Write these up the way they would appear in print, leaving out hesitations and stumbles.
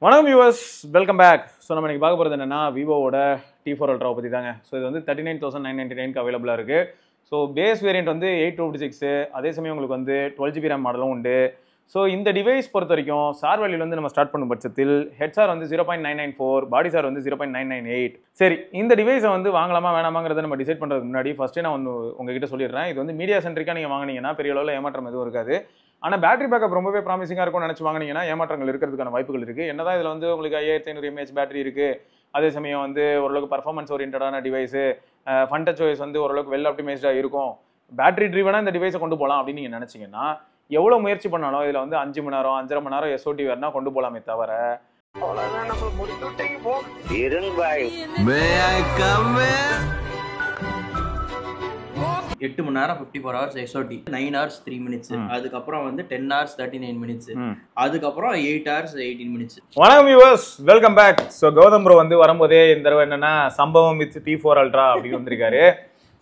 வணக்கம் viewers, welcome back. So நம்ம இன்னைக்கு பார்க்க போகிறது என்னன்னா விவோவோட T4 Ultra பற்றி தாங்க. ஸோ இது வந்து 39,999 அவைலபிளாக இருக்குது. ஸோ பேஸ் வேரியன்ட் வந்து 856, அதே சமயம் உங்களுக்கு வந்து 12GB RAM மாடலும் உண்டு. ஸோ இந்த டிவைஸ் பொறுத்த வரைக்கும் சார் வேல்யூல வந்து நம்ம ஸ்டார்ட் பண்ணும் பட்சத்தில் ஹெட்சார் வந்து 0.994, பாடி சார் வந்து 0.998. சரி, இந்த டிவைஸை வந்து வாங்கலாமா வேணாமாங்கிறத நம்ம டிசைட் பண்ணுறதுக்கு முன்னாடி ஃபஸ்ட்டே நான் ஒன்று உங்ககிட்ட சொல்லிடுறேன். இது வந்து மீடியா சென்ட்ரிக்காக நீங்கள் வாங்கினீங்கன்னா பெரிய அளவில் ஏமாற்றம் எதுவும் இருக்காது. ஆனால் பேட்டரி பேக்கப் ரொம்பவே ப்ராமிசிங்காக இருக்கும்னு நினச்சி வாங்கினீங்கன்னா ஏமாற்றங்கள் இருக்கிறதுக்கான வாய்ப்புகள் இருக்குது. என்னதான் இதில் வந்து உங்களுக்கு 5500 mAh பேட்டரி இருக்குது, அதே சமயம் வந்து ஓரளவுக்கு பர்ஃபார்மன்ஸ் ஓரியன்டான டிவைஸு, ஃபன் டச் ஓஎஸ் வந்து ஓரளவுக்கு வெல் ஆப்டிமைஸ்டாக இருக்கும், பேட்டரி ட்ரிவனாக இந்த டிவைஸை கொண்டு போகலாம் அப்படின்னு நீங்கள் நினச்சிங்கன்னா எவ்வளோ முயற்சி பண்ணாலும் இதில் வந்து 5 மணி நேரம் 5.5 மணி நேரம் SOT வேறுனா கொண்டு போகலாமே தவிர 8 மணி நேரம் 54 hours SOT, 9 hours 3 minutes, அதுக்கப்புறம் வந்து 10 hours 39 minutes, அதுக்கப்புறம் 8 hours 18 minutes. வணக்கம் viewers, welcome back. So Gautham bro வந்து வரும்போதே இந்த தடவை என்னன்னா சம்பவம் வித் T4 Ultra அப்படின்னு வந்திருக்காரு.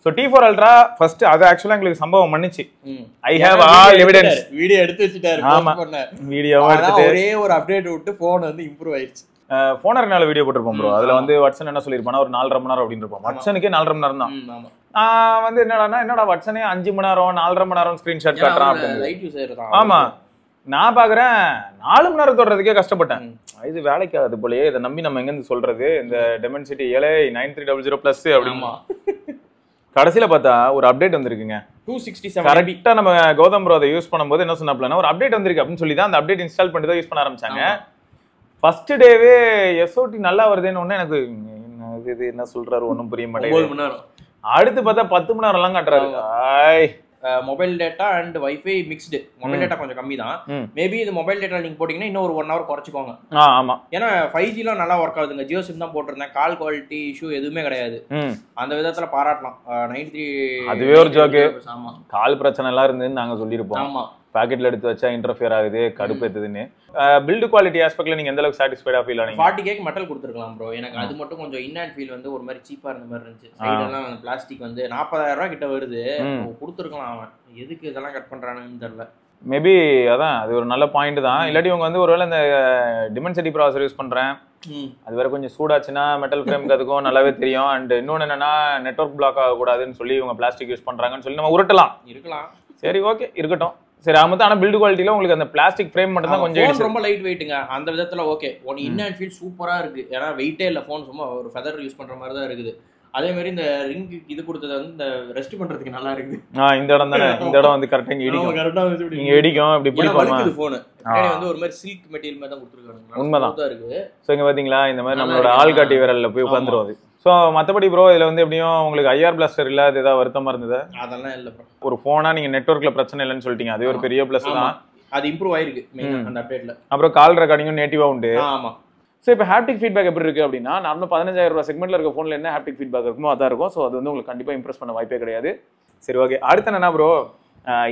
ஸோ T4 Ultra ஃபர்ஸ்ட் அது ஆக்சுவலாக எங்களுக்கு சம்பவம் பண்ணிச்சு. I have all evidence. Video எடுத்து வச்சுட்டாரு. ஆமா, வீடியோவா எடுத்துட்டு ஒரே ஒரு அப்டேட் விட்டு போன் வந்து இம்ப்ரூவ் ஆயிடுச்சு. போனர்னால வீடியோ போட்டிருப்போம் ப்ரோ. அதுல வந்து வாட்சன் என்ன சொல்லியிருப்பானா ஒரு 4.5 மணி நேரம் அப்படின்னு இருப்போம். வாட்சனுக்கே 4.5 மணி நேரம் தான். வந்து என்னடா வாட்சனே 5 மணி நேரம் 4.5 மணி நேரம் ஸ்கிரீன்ஷாட் காட்டுறான் அப்படின்னு. ஆமா, நான் பாக்குறேன் 4 மணி நேரம் தொடறதுக்கே கஷ்டப்பட்டேன். இது வேலைக்கு ஆகுது போலயே, இதை நம்பி நம்ம எங்க இருந்து சொல்றது, இந்த டெமென்சிட்டி 9300+ அப்படின்னு. கடைசியில பார்த்தா ஒரு அப்டேட் வந்திருக்குங்க, 267. கரெக்டா நம்ம கௌதம் ப்ரோ அதை யூஸ் பண்ணும்போது என்ன சொன்னாப்லன்னா ஒரு அப்டேட் வந்திருக்கு அப்படின்னு சொல்லி தான் அந்த அப்டேட் இன்ஸ்டால் பண்ணி தான் யூஸ் பண்ண ஆரம்பிச்சாங்க. ஃபர்ஸ்ட் டேவே SOT நல்லா வருதுன்னு ஒண்ணு எனக்கு இது என்ன சொல்றாரு ஒன்றும் புரிய மாட்டேங்குது. அடுத்து பார்த்தா 10 மணி நேரம் எல்லாம் காட்டுறாரு. Mobile data and wifi mixed. Mobile data கொஞ்சம் கம்மி தான். மேபி இது மொபைல் டேட்டா நீங்க போட்டீங்கன்னா இன்னும் ஒரு 1 hour குறைச்சிக்கோங்க. ஆமா, ஏன்னா 5Gலாம் நல்லா ஒர்க் ஆகுதுங்க. ஜியோ சிம் தான் போட்டிருந்தேன், கால் குவாலிட்டி இஷ்யூ எதுவுமே கிடையாது. அந்த விதத்துல பாராட்டலாம். 93 அதுவே ஒரு ஜோக்கு. கால் பிரச்சனை எல்லாம் இருந்துன்னு நாங்க சொல்லியிருப்போம். ஆமா, பாக்கெட்ல எடுத்து வச்சா இன்டர்ஃபியர் ஆகுது, கடுப்பேத்துதுன்னு. பில்ட் குவாலிட்டி ஆஸ்பெக்ட்ல நீங்க எந்த அளவுக்கு சாட்டிஸ்ஃபைடா ஃபீல் ஆனீங்க? 40K மெட்டல் கொடுத்துருக்கலாம் ப்ரோ. எனக்கு அது மட்டும் கொஞ்சம் இன் அண்ட் ஃபீல் வந்து ஒரு மாதிரி சீப்பா இருந்த மாதிரி இருந்துச்சு. சைடெல்லாம் பிளாஸ்டிக் வந்து 40,000 ரூபாய் கிட்ட வருது, கொடுத்துருக்கலாம். அவன் எதுக்கு இதெல்லாம் கட் பண்றானுன்னு தெரியல. மேபி அதான் அது ஒரு நல்ல பாயிண்ட் தான். இல்லாட்டி உங்க வந்து ஒருவேளை இந்த டிமென்சிட்டி ப்ராசர் யூஸ் பண்றேன், அது வேற கொஞ்சம் சூடாச்சுன்னா மெட்டல் ஃப்ரேம்க்கு அதுக்கும் நல்லாவே தெரியும். அண்ட் இன்னொன்னு என்னன்னா நெட்வொர்க் பிளாக் ஆகக்கூடாதுன்னு சொல்லி இவங்க பிளாஸ்டிக் யூஸ் பண்றாங்கன்னு சொல்லி நம்ம உருட்டலாம். இருக்கலாம், சரி ஓகே இருக்கட்டும். சரி, ஆனா பில்ட் குவாலிட்டில உங்களுக்கு அந்த பிளாஸ்டிக் ஃப்ரேம் மட்டும் தான் கொஞ்சம் ரொம்ப லைட் வெயிட்டுங்க. அந்த விதத்துல okay, one in and feel சூப்பரா இருக்கு. ஏன்னா வெயிட்டே இல்ல, போன் சும்மா ஒரு ஃபெதர் யூஸ் பண்ற மாதிரி தான் இருக்குது. அதே மாதிரி இந்த ரிங் இது கொடுத்தது வந்து இந்த ரெஸ்ட் பண்றதுக்கு நல்லா இருக்குது. இந்த இடம் தானே, இந்த இடம் வந்து கரெக்டா இங்க இடிக்கும். கரெக்டா வந்து இங்க இடிக்கும், இப்படி பிடிக்குமா இது போன். பின்னாடி வந்து ஒரு மாதிரி சில்க் மெட்டீரியல் மாதிரி தான் கொடுத்திருக்காங்க. உண்மைதான் இருக்கு. சோ இங்க பாத்தீங்களா இந்த மாதிரி நம்மளோட ஆள்காட்டி விரல்ல போய் உட்கார்ந்துரும் அது. ஸோ மற்றபடி ப்ரோ இதில் வந்து எப்படியும் உங்களுக்கு IR பிளாஸ்டர் இல்லை, அது ஏதாவது வருத்தமாக இருந்தது? அதெல்லாம் இல்லை ப்ரோ. ஒரு ஃபோனா நீங்கள் நெட்வொர்க்கில் பிரச்சனை இல்லைன்னு சொல்லிட்டீங்க, அது ஒரு பெரிய ப்ளஸ் தான். அது இம்ப்ரூவ் ஆயிருக்கு அந்த அப்டேட்ல. அப்புறம் கால் ரெக்கார்டிங்கும் நேட்டிவாக உண்டு. ஆமாம். ஸோ இப்போ ஹாப்டிக் ஃபீட்பேக் எப்படி இருக்குது அப்படின்னா, நார்மலாக 15,000 ரூபா செக்மெண்ட்டில் இருக்க ஃபோனில் என்ன ஹாப்டிக் ஃபீட்பேக் இருக்குமோ அதான் இருக்கும். ஸோ அது வந்து உங்களுக்கு கண்டிப்பாக இம்ப்ரெஸ் பண்ண வாய்ப்பே கிடையாது. சரி ஓகே, அடுத்து என்ன ப்ரோ,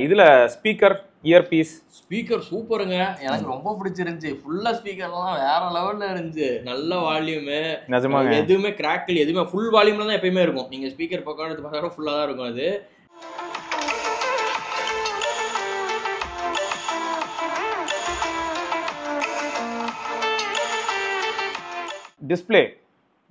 இதில் ஸ்பீக்கர் இயர்பீஸ் ஸ்பீக்கர் சூப்பருங்க. எனக்கு ரொம்ப பிடிச்சிருந்துச்சு. ஃபுல்லா ஸ்பீக்கர்லாம் வேற லெவல்ல இருந்துச்சு. நல்ல வால்யூம், நிஜமாங்க. எதுவுமே கிராக்கில், எதுவுமே ஃபுல் வால்யூம்ல தான் எப்பயுமே இருக்கும். நீங்க ஸ்பீக்கர் பக்கம் எடுத்து பார்த்தா ஃபுல்லா தான் இருக்கும். அது டிஸ்பிளே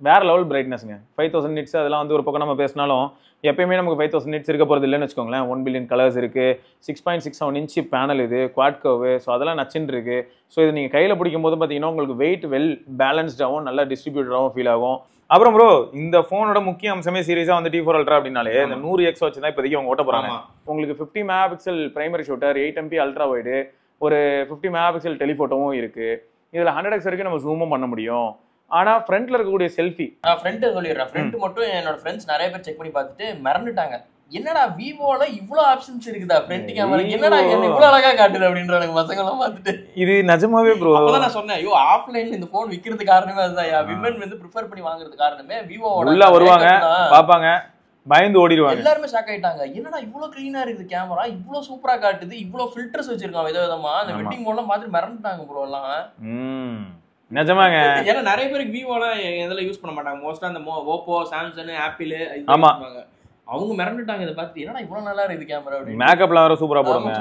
வேற லெவல் பிரைட்னஸ்ங்க. 5000 நிட்ஸ் அதெல்லாம் வந்து ஒரு பக்கம் நம்ம பேசினாலும் எப்பயுமே நமக்கு 5000 நிட்ஸ் இருக்க போகிறது இல்லைன்னு வச்சுக்கோங்களேன். 1 பில்லியன் கலர்ஸ் இருக்குது, 6.67 இன்ச்சு பேனல், இது குவாட் கர்வு. ஸோ அதெல்லாம் நச்சுன்னு இருக்கு. ஸோ இது நீங்கள் கையில் பிடிக்கும் போது பார்த்தீங்கன்னா உங்களுக்கு வெயிட் வெல் பேலன்ஸ்டாகவும் நல்லா டிஸ்ட்ரிபியூட்டராகவும் ஃபீல் ஆகும். அப்புறம் ப்ரோ இந்த ஃபோனோட முக்கிய அம்சமே சீரியஸாக வந்து T4 Ultra அப்படின்னாலே இந்த 100x வச்சு தான் இப்போதைக்கு அவங்க ஓட்ட போகிறாங்க. உங்களுக்கு 50 megapixel primary shooter, 8MP ultra wide, ஒரு 50 மெகாபிக்சல் டெலிஃபோட்டோவும் இருக்குது. இதில் 100x வரைக்கும் நம்ம ஜூமும் பண்ண முடியும். ஆனா ஃப்ரண்ட்ல இருக்கக்கூடிய செல்ஃபி, நான் ஃப்ரண்ட் சொல்லிடுறேன். ஃப்ரண்ட் மட்டும் என்னோட ஃப்ரெண்ட்ஸ் நிறைய பேர் செக் பண்ணி பார்த்துட்டு மிரண்டுட்டாங்க. என்னடா விவோல இவ்வளோ ஆப்ஷன்ஸ் இருக்குதா ஃப்ரண்ட் கேமரா, என்னடா இவ்வளோ அழகா காட்டுது அப்படின்றாங்க பசங்க எல்லாம் பார்த்துட்டு. இது நிஜமாவே ப்ரோ. அப்பதான் நான் சொன்னேன், ஐயோ ஆஃப்லைன்ல இந்த போன் விற்கிறது காரணமே அதுதான். விமன் வந்து ப்ரிஃபர் பண்ணி வாங்குறது காரணமே விவோவோட. உள்ள வருவாங்க, பாப்பாங்க, பயந்து ஓடிடுவாங்க. எல்லாருமே ஷாக் ஆயிட்டாங்க. என்னடா இவ்வளவு கிளீனா இருக்குது கேமரா, இவ்வளவு சூப்பரா காட்டுது, இவ்வளவு ஃபில்டர்ஸ் வச்சிருக்கான் விதவிதமா. அந்த வெட்டிங் மோட்லாம் பார்த்து மிரண்டுட்டாங்க ப்ரோ எல்லாம். நிஜமாங்க. ஏன்னா நிறைய பேருக்கு விவோலாம் இதெல்லாம் யூஸ் பண்ண மாட்டாங்க. மோஸ்டா அந்த ஓப்போ, சாம்சங், ஆப்பிள் ஆமா அவங்க மிரண்டுட்டாங்க. இதை பார்த்து என்னடா இவ்வளவு நல்லா இருக்குது கேமரா. மேக்கப்லாம் வேற சூப்பரா போடுங்க.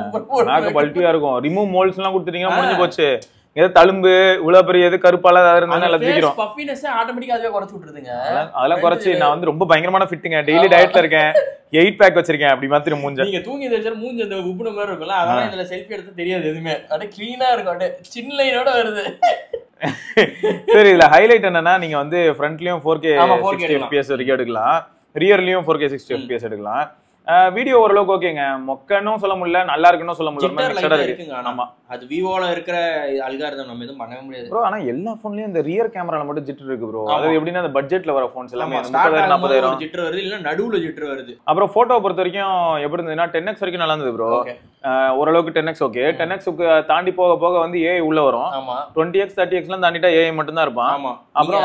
மேக்கப் அல்ட்டியா இருக்கும். ரிமூவ் மோல்ஸ் எல்லாம் கொடுத்துட்டீங்கன்னா முடிஞ்சு போச்சு. ஏதோ தழும்பு இவ்வளவு பெரிய எது கருப்பால ஏதாவது இருந்தாலும் நல்லா தூக்கிறோம். பஃபினஸ் ஆட்டோமேட்டிக்கா அதுவே குறைச்சு விட்டுருதுங்க. அதெல்லாம் குறைச்சு நான் வந்து ரொம்ப பயங்கரமான ஃபிட்டுங்க, டெய்லி டயட்ல இருக்கேன், 8 பேக் வச்சிருக்கேன், அப்படி மாத்திரம் மூஞ்ச நீங்க தூங்கி தெரிஞ்சா மூஞ்சி அந்த உப்புன மாதிரி இருக்கும்ல, அதனால இதுல செல்ஃபி எடுத்து தெரியாது எதுவுமே, அப்படியே கிளீனா இருக்கும், அப்படியே சின்ன லைனோட வருது. சரி, இதுல ஹைலைட் என்னன்னா நீங்க வந்து ஃப்ரண்ட்லயும் 4K 4K 60 FPS வரைக்கும் எடுக்கலாம், ரியர்லயும் 4K 60 FPS எடுக்கலாம். வீடியோ ஓரளவுக்கு ஓகேங்க, மொக்கன்னு சொல்ல முடியல, நல்லா இருக்குன்னு சொல்ல முடியல. ஆமா, அது விவோல இருக்கிற அல்காரிதம் நம்ம எதுவும் பண்ணவே முடியாது ப்ரோ. ஆனா எல்லா போன்லயும் இந்த ரியர் கேமரால மட்டும் ஜிட்டர் இருக்கு ப்ரோ. அது எப்படின்னா அந்த பட்ஜெட்ல வர போன்ஸ் எல்லாமே 30,000-40,000 ஜிட்டர் வருது, இல்ல நடுவுல ஜிட்டர் வருது. அப்புறம் போட்டோ பொறுத்த வரைக்கும் எப்படி இருந்ததுன்னா 10x வரைக்கும் நல்லா இருந்தது ப்ரோ. ஓரளவுக்கு 10x ஓகே. 10xக்கு தாண்டி போக போக வந்து ஏஐ உள்ள வரும். 20x 30xலாம் தாண்டிட்டா ஏஐ மட்டும் தான் இருப்பான். அப்புறம்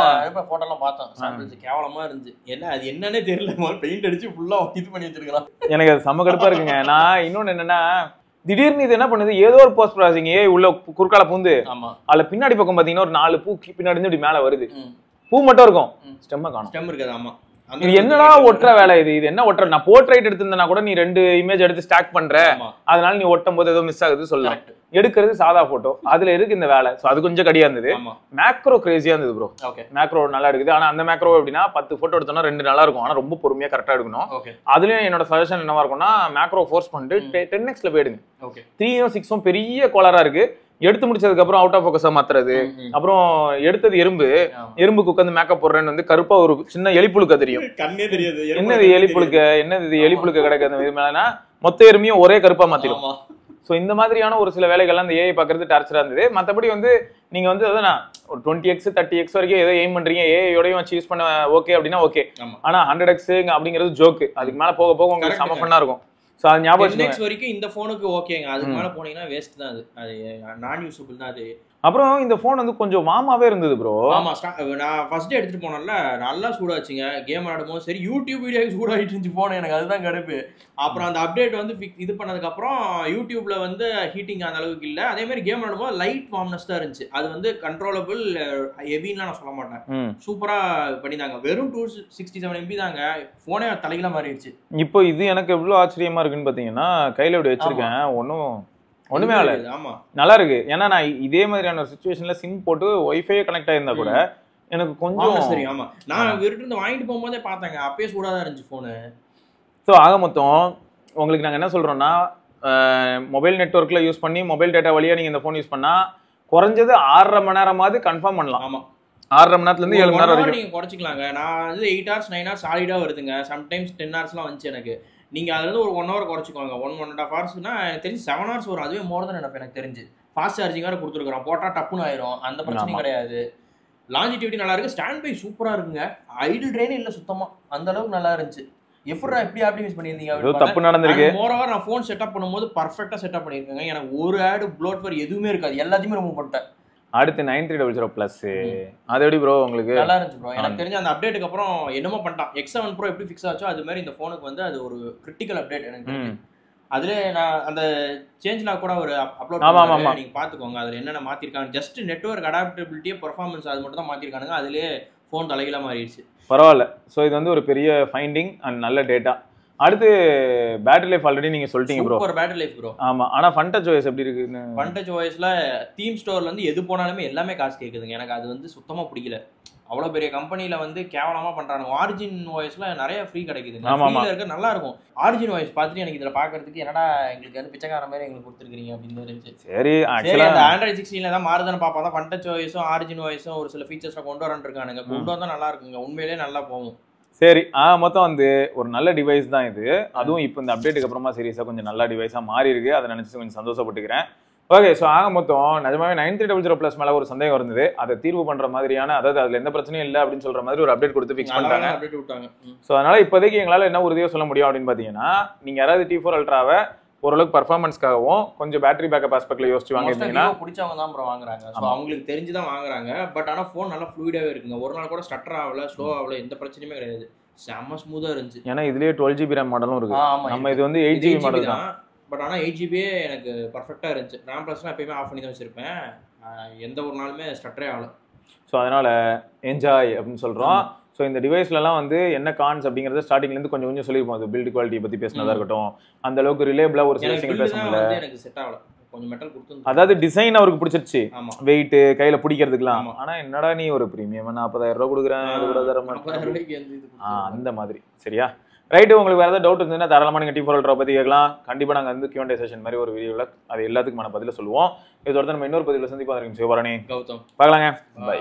போட்டோலாம் பார்த்தோம், சாம்பிள்ஸ் கேவலமா இருந்துச்சு. என்ன அது என்னன்னே தெரியல, பெயிண்ட் அடிச்சு ஃபுல்லா இது பண்ணி வச்சிருக்கான். எனக்கு அது செம கடுப்பா இருக்குங்க. நான் இன்னொன்னு என்னன்னா, திடீர்னு இது என்ன பண்ணுது, ஏதோ ஒரு போஸ்ட் ப்ராசஸிங் ஏஐ உள்ள குறுக்கால பூந்து அதுல பின்னாடி பக்கம் பாத்தீங்கன்னா ஒரு 4 பூ பின்னாடி இருந்து இப்படி மேல வருது. பூ மட்டும் இருக்கும், ஸ்டெம்ம காணோம். ஸ்டெம் இருக்காது. ஆமா, இது என்னடா ஒற்ற வேலை இது? இது என்ன ஒற்ற? நான் போர்ட்ரைட் எடுத்திருந்தேன்னா கூட நீ 2 இமேஜ் எடுத்து ஸ்டாக் பண்ற, அதனால நீ ஒட்டும் போது ஏதோ மிஸ் ஆகுது சொல்லலாம். எடுக்கிறது சாதா போட்டோ, அதுல இருக்கு இந்த வேலை. சோ அது கொஞ்சம் கடியா இருந்தது. மேக்ரோ கிரேசியா இருந்தது ப்ரோ. மேக்ரோ நல்லா இருக்குது. ஆனா அந்த மேக்ரோ எப்படின்னா 10 போட்டோ எடுத்தோம்னா 2 நல்லா இருக்கும். ஆனா ரொம்ப பொறுமையா கரெக்டா எடுக்கணும். அதுலயும் என்னோட சஜஷன் என்னவா இருக்கும்னா, மேக்ரோ ஃபோர்ஸ் பண்ணிட்டு 10xல போயிடுங்க. 3ம் 6ம் பெரிய கோளாரா இருக்கு. எடுத்து முடிச்சதுக்கு அப்புறம் அவுட் ஆஃப் ஃபோக்கஸா மாத்துறது. அப்புறம் எடுத்தது எறும்புக்கு உட்காந்து மேக்கப் போடுறேன்னு வந்து கருப்பா ஒரு சின்ன எலிப்புழுக்க தெரியும். கண்ணே தெரியாது என்னது எலிப்புழுக்க, என்னது இது எலிப்புழுக்க கிடைக்காது. இது மேலனா மொத்த எறும்பையும் ஒரே கருப்பா மாத்திடும். ஸோ இந்த மாதிரியான ஒரு சில வேலைகள்லாம் அந்த ஏஐ பார்க்கறது டார்ச்சரா இருந்தது. மற்றபடி வந்து நீங்க வந்து அதான் ஒரு 20x 30x வரைக்கும் ஏதோ எய்ம் பண்றீங்க, ஏஐயோடையும் வச்சு யூஸ் பண்ண ஓகே அப்படின்னா ஓகே. ஆனா 100x அப்படிங்கிறது ஜோக்கு. அதுக்கு மேல போக போக உங்களுக்கு செம ஃபன்னா இருக்கும். ஸோ அது ஞாபகம் வரைக்கும் இந்த போனுக்கு ஓகேங்க, அதுக்கு மேல போனீங்கன்னா வேஸ்ட் தான். அது நான் யூஸபிள் தான் அது. அப்புறம் இந்த போன் வந்து கொஞ்சம் வார்மாவே இருந்தது ப்ரோ. ஆமா, நான் ஃபர்ஸ்ட் டே எடுத்துட்டு போனேன்ல, நல்லா சூடாச்சுங்க. கேம் ஆடும்போது சரி, யூடியூப் வீடியோ சூடாகிட்டு இருந்துச்சு போன். எனக்கு அதுதான் கடுப்பு. அப்புறம் அந்த அப்டேட் வந்து இது பண்ணதுக்கு அப்புறம் யூடியூப்ல வந்து ஹீட்டிங் அந்த அளவுக்கு இல்ல. அதே மாதிரி கேம் ஆடும்போது லைட் வார்ம்னஸ் தான் இருந்துச்சு. அது வந்து கண்ட்ரோலபிள், ஹெவின்லாம் நான் சொல்ல மாட்டேன். சூப்பரா பண்ணிருந்தாங்க. வெறும் 267 MB தாங்க, போனே தலையில மாறிடுச்சு. இப்போ இது எனக்கு எவ்வளவு ஆச்சரியமா இருக்குன்னு பாத்தீங்கன்னா, கையில இப்படி வச்சிருக்கேன், ஒண்ணுமே இல்ல. ஆமா, நல்லா இருக்கு. ஏன்னா நான் இதே மாதிரியான ஒரு சிச்சுவேஷன்ல சிம் போட்டு வைஃபை கனெக்ட் ஆயிருந்தா கூட எனக்கு கொஞ்சம் சரி. ஆமா, நான் வீட்டுல இருந்து வாங்கிட்டு போகும்போதே பார்த்தாங்க, அப்பயே சூடாதான் இருந்துச்சு போனு. ஸோ ஆக மொத்தம் உங்களுக்கு நாங்க என்ன சொல்றோம்னா, மொபைல் நெட்வொர்க்ல யூஸ் பண்ணி மொபைல் டேட்டா வழியா நீங்க இந்த போன் யூஸ் பண்ணா குறைஞ்சது 6.5 மணி நேரமாவது கன்ஃபார்ம் பண்ணலாம். ஆமா, 6.5 மணி நேரத்துல இருந்து 7 மணி நேரம் வரைக்கும் நீங்க குறைச்சிக்கலாங்க. நான் வந்து 8 hours 9 hours சாலிடா வருதுங்க. சம்டைம்ஸ் 10 hours வந்துச்சு எனக்கு. நீங்க அதுல இருந்து ஒரு 1 hour குறைச்சிக்கோங்க. 1.5 ஹவர்ஸ்னா எனக்கு தெரிஞ்சு 7 hours வரும். அதுவே மோர் தென் எனக்கு தெரிஞ்சு. ஃபாஸ்ட் சார்ஜிங் வேற கொடுத்துருக்கோம், போட்டா டப்புன்னு ஆயிரும், அந்த பிரச்சனையும் கிடையாது. லாஞ்சிட்டிவிட்டி நல்லா இருக்கு, ஸ்டாண்ட் பை சூப்பரா இருக்குங்க. ஐடில் ட்ரெயின் இல்ல சுத்தமா, அந்த அளவுக்கு நல்லா இருந்துச்சு. எப்படா எப்படி ஆப்டிமைஸ் பண்ணிருந்தீங்க? தப்பு நடந்திருக்கு. மோரோவர் நான் ஃபோன் செட்டப் பண்ணும்போது பர்ஃபெக்ட்டா செட்டப் பண்ணிருக்கேங்க. எனக்கு ஒரு ஆட் ப்ளோட்வேர் எதுவுமே இருக்காது, எல்லாத்தையுமே ரிமூவ் பண்ணிட்டேன். அடுத்து 9300 பிளஸ் அது எப்படி ப்ரோ உங்களுக்கு? நல்லா இருந்துச்சு ப்ரோ. எனக்கு தெரிஞ்ச அந்த அப்டேட்டுக்கு அப்புறம் என்னமோ பண்ணிட்டான். X7 Pro எப்படி ஃபிக்ஸ் ஆச்சோ அது மாதிரி இந்த ஃபோனுக்கு வந்து அது ஒரு கிரிட்டிக்கல் அப்டேட் எனக்கு தெரிஞ்சு. அதுல நான் அந்த சேஞ்ச்ல கூட ஒரு அப்லோட் பண்ணுவேன், நீங்க பாத்துக்கோங்க. அதுல என்னென்ன மாத்திருக்காங்க, ஜஸ்ட் நெட்வொர்க் அடாப்டபிலிட்டி, பெர்ஃபார்மன்ஸ் அது மட்டும் தான் மாத்திருக்கானுங்க. அதுலயே ஃபோன் தலைகீழா மாறிடுச்சு. பரவாயில்ல. ஸோ இது வந்து ஒரு பெரிய ஃபைண்டிங் அண்ட் நல்ல டேட்டா. அடுத்து பேட்டரி லைஃப் ஆல்ரெடி நீங்க சொல்லிட்டீங்க bro. Super battery life bro. ஆமா, ஆனா ஃபன்டச் OS எப்படி இருக்குன்னு? ஃபன்டச் OSல தீம் ஸ்டோர்ல இருந்து எது போனாலுமே எல்லாமே காசு கேக்குதுங்க. எனக்கு அது வந்து சுத்தமா பிடிக்கல. அவ்வளவு பெரிய கம்பெனில வந்து கேவலமா பண்றாங்க. ஆரிஜின் OSல நிறைய ஃப்ரீ கிடைக்குது, ஃப்ரீல இருக்க நல்லா இருக்கும். ஆரிஜின் OS பார்த்துட்டு எனக்கு இதுல பாக்குறதுக்கு என்னடா எங்களுக்கு வந்து பிச்சைக்கார மாதிரி எங்களுக்கு கொடுத்துருக்கீங்க அப்படின்னு இருந்துச்சு. சரி, சரி, அந்த Android 16ல தான் மாறுதான்னு பாப்பா தான் ஃபன்டச் OSம் ஆரிஜின் OSம் ஒரு சில ஃபீச்சர்ஸ்ல கொண்டு வரன்னு இருக்கானுங்க. கொண்டு வந்தா நல்லா இருக்குங்க, உண்மையிலேயே நல்லா போகும். சரி, மொத்தம் வந்து ஒரு நல்ல டிவைஸ் தான் இது. அதுவும் இப்போ இந்த அப்டேட்டுக்கு அப்புறமா சீரியஸா கொஞ்சம் நல்ல டிவைஸா மாறி இருக்கு. அதை நினைச்சு கொஞ்சம் சந்தோஷப்பட்டுக்கிறேன். ஓகே, ஸோ மொத்தம் நிஜமாவே 9300 பிளஸ் மேல ஒரு சந்தேகம் இருந்தது. அதை தீர்வு பண்ற மாதிரியான, அதாவது அதுல எந்த பிரச்சனையும் இல்லை அப்படின்னு சொல்ற மாதிரி ஒரு அப்டேட் கொடுத்து ஃபிக்ஸ் பண்ணிட்டாங்க. ஸோ அதனால இப்போதைக்கு எங்களால் என்ன உறுதியாக சொல்ல முடியும் அப்படின்னு பாத்தீங்கன்னா, நீங்க யாராவது T4 Ultraவை ஓரளவுக்கு பர்ஃபார்மன்ஸ்க்காகவும் கொஞ்சம் பேட்டரி பேக்கப் ஆஸ்பெக்ட்ல யோசிச்சு வாங்கிட்டீங்கன்னா பிடிச்சவங்க தான் ப்ரோ வாங்குறாங்க. ஸோ அவங்களுக்கு தெரிஞ்சு தான் வாங்குறாங்க. பட் ஆனால் ஃபோன் நல்லா ஃப்ளூயிடாவே இருக்குங்க. ஒரு நாள் கூட ஸ்டட்டர் ஆகல, ஸ்லோ ஆகல, எந்த பிரச்சனையுமே கிடையாது. செம்ம ஸ்மூதா இருந்துச்சு. ஏன்னா இதுலயே 12GB RAM மாடலும் இருக்கு. நம்ம இது வந்து 8GB மாடல் தான். பட் ஆனால் 8GB எனக்கு பர்ஃபெக்டா இருந்துச்சு. RAM ப்ளஸ்லாம் எப்பயுமே ஆஃப் பண்ணி தான் வச்சிருப்பேன். எந்த ஒரு நாளுமே ஸ்டட்டரே ஆகல. ஸோ அதனால என்ஜாய் அப்படின்னு சொல்றோம். ஸோ இந்த டிவைஸ்லலாம் வந்து என்ன கான்ஸ் அப்படிங்கிறத ஸ்டார்டிங்லேருந்து கொஞ்சம் சொல்லியிருப்போம். அது பில்ட் குவாலிட்டி பற்றி பேசினதாக இருக்கட்டும், அந்த அளவுக்கு ரிலேபிளாக ஒரு சில விஷயங்கள் பேச முடியல. எனக்கு செட் ஆகல. கொஞ்சம் மெட்டல் கொடுத்து. அதாவது டிசைன் அவருக்கு பிடிச்சிருச்சு, ஆமா வெயிட் கையில பிடிக்கிறதுக்குலாம். ஆனா என்னடா நீ ஒரு பிரீமியம் 40,000 ரூபாய் கொடுக்குறேன், இது கூட தர மாட்டேன் அந்த மாதிரி. சரியா, ரைட்டு. உங்களுக்கு வேறு ஏதாவது டவுட் இருந்ததுன்னா தாராளமாக நீங்கள் T4 Ultra பற்றி கேட்கலாம். கண்டிப்பாக நாங்கள் வந்து Q&A செஷன் மாதிரி ஒரு வீடியோவில் அது எல்லாத்துக்குமான பதில சொல்லுவோம். இதோட நம்ம இன்னொரு பதிவில் சந்திப்பா இருக்கோம். சிவபரணி கௌதம் பார்க்கலாங்க. பை.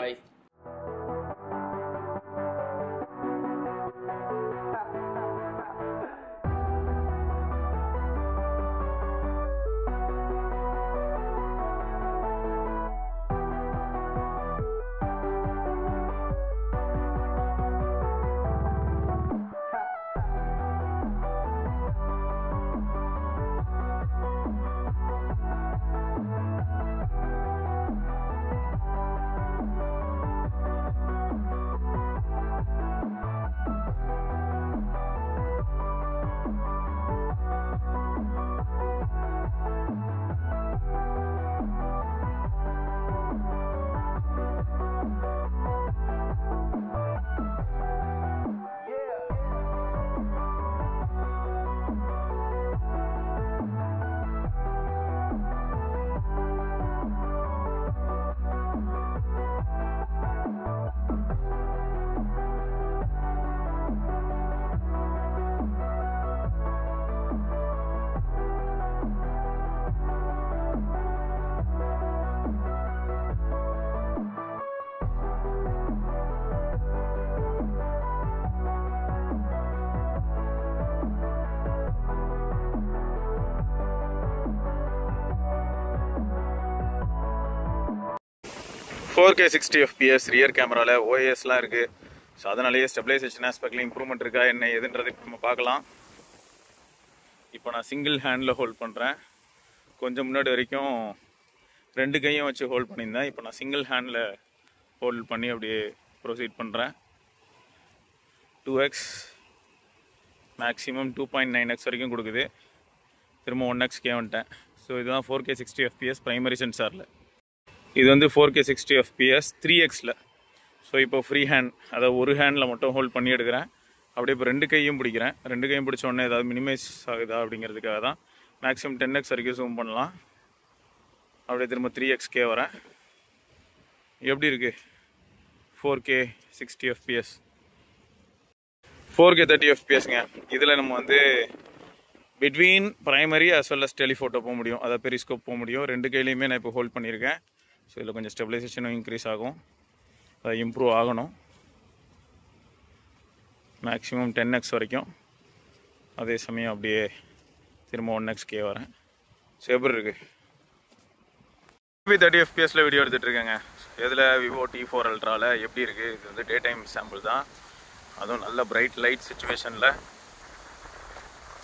K 60 FPS ரியர் கேமராவில் OISலாம் இருக்குது. ஸோ அதனாலேயே ஸ்டெபிலைசேஷன் ஆஸ்பெக்டில் இம்ப்ரூவ்மெண்ட் இருக்கா என்ன எதுன்றது நம்ம பார்க்கலாம். இப்போ நான் சிங்கிள் ஹேண்டில் ஹோல்ட் பண்ணுறேன். கொஞ்சம் முன்னாடி வரைக்கும் 2 கையும் வச்சு ஹோல்ட் பண்ணியிருந்தேன். இப்போ நான் சிங்கிள் ஹேண்டில் ஹோல்ட் பண்ணி அப்படியே ப்ரொசீட் பண்ணுறேன். 2x மேக்ஸிமம் 2.9x வரைக்கும் கொடுக்குது. திரும்ப 1xக்கே வந்துட்டேன். ஸோ இதுதான் 4K 60 FPS ப்ரைமரி சென்சாரில். இது வந்து 4K 60 FPS 3xல. ஸோ இப்போ ஃப்ரீ ஹேண்ட், அதை ஒரு ஹேண்டில் மட்டும் ஹோல்ட் பண்ணி எடுக்கிறேன். அப்படியே இப்போ 2 கையும் பிடிக்கிறேன். 2 கையும் பிடிச்ச உடனே ஏதாவது மினிமைஸ் ஆகுதா அப்படிங்கிறதுக்காக தான். மேக்ஸிமம் 10x வரைக்கும் ஜூம் பண்ணலாம். அப்படியே திரும்ப 3xக்கே வரேன். எப்படி இருக்குது 4K 60 FPS 4K 30 FPSங்க. இதில் நம்ம வந்து between primary as well as telephoto போக முடியும், அதை பெரிஸ்கோப் போக முடியும். 2 கையிலையுமே நான் இப்போ ஹோல்ட் பண்ணியிருக்கேன். ஸோ இதில் கொஞ்சம் ஸ்டெபிலைசேஷனும் இன்க்ரீஸ் ஆகும், அது இம்ப்ரூவ் ஆகணும். மேக்ஸிமம் 10x வரைக்கும். அதே சமயம் அப்படியே திரும்ப 1xக்கே வரேன். ஸோ எப்படி இருக்குது 30 FPSல வீடியோ எடுத்துகிட்டு இருக்கேங்க. இதில் விவோ T4 Ultraவில் எப்படி இருக்குது. இது வந்து டே டைம் சாம்பிள் தான், அதுவும் நல்ல பிரைட் லைட் சுச்சுவேஷனில்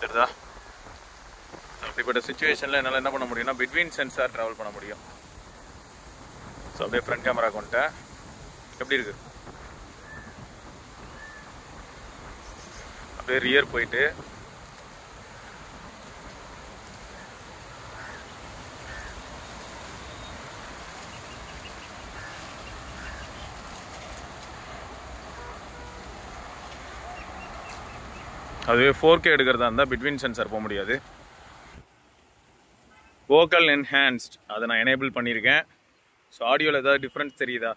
தெரியுதா. அப்படிப்பட்ட சுச்சுவேஷனில் என்னால் என்ன பண்ண முடியும்னா பிட்வீன் சென்சார் ட்ராவல் பண்ண முடியும். ஸோ அப்படியே ஃப்ரண்ட் கேமரா கொண்டேன். எப்படி இருக்குது அப்படியே ரியர் போயிட்டு அதுவே 4K எடுக்கிறதா இருந்தால் பிட்வீன் சென்சார் போக முடியாது. வோக்கல் என்ஹான்ஸ்ட் அதை நான் எனேபிள் பண்ணியிருக்கேன். ஸோ ஆடியோவில் ஏதாவது டிஃப்ரென்ஸ் தெரியுதா,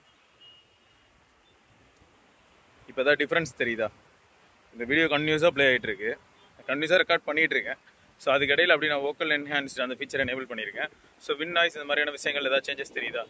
இப்போ ஏதாவது டிஃப்ரென்ஸ் தெரியுதா. இந்த வீடியோ கண்டினியூஸாக ப்ளே ஆகிட்டு இருக்கு, கண்டினியூஸாக ரெக்கார்ட் பண்ணிகிட்டு இருக்கேன். ஸோ அதுக்கு இடையில் அப்படி நான் வோக்கல் என்ஹான்ஸ்ட் அந்த ஃபீச்சர் எனேபிள் பண்ணியிருக்கேன். ஸோ வின் நாய்ஸ் இந்த மாதிரியான விஷயங்கள் ஏதாவது சேஞ்சஸ் தெரியுதா.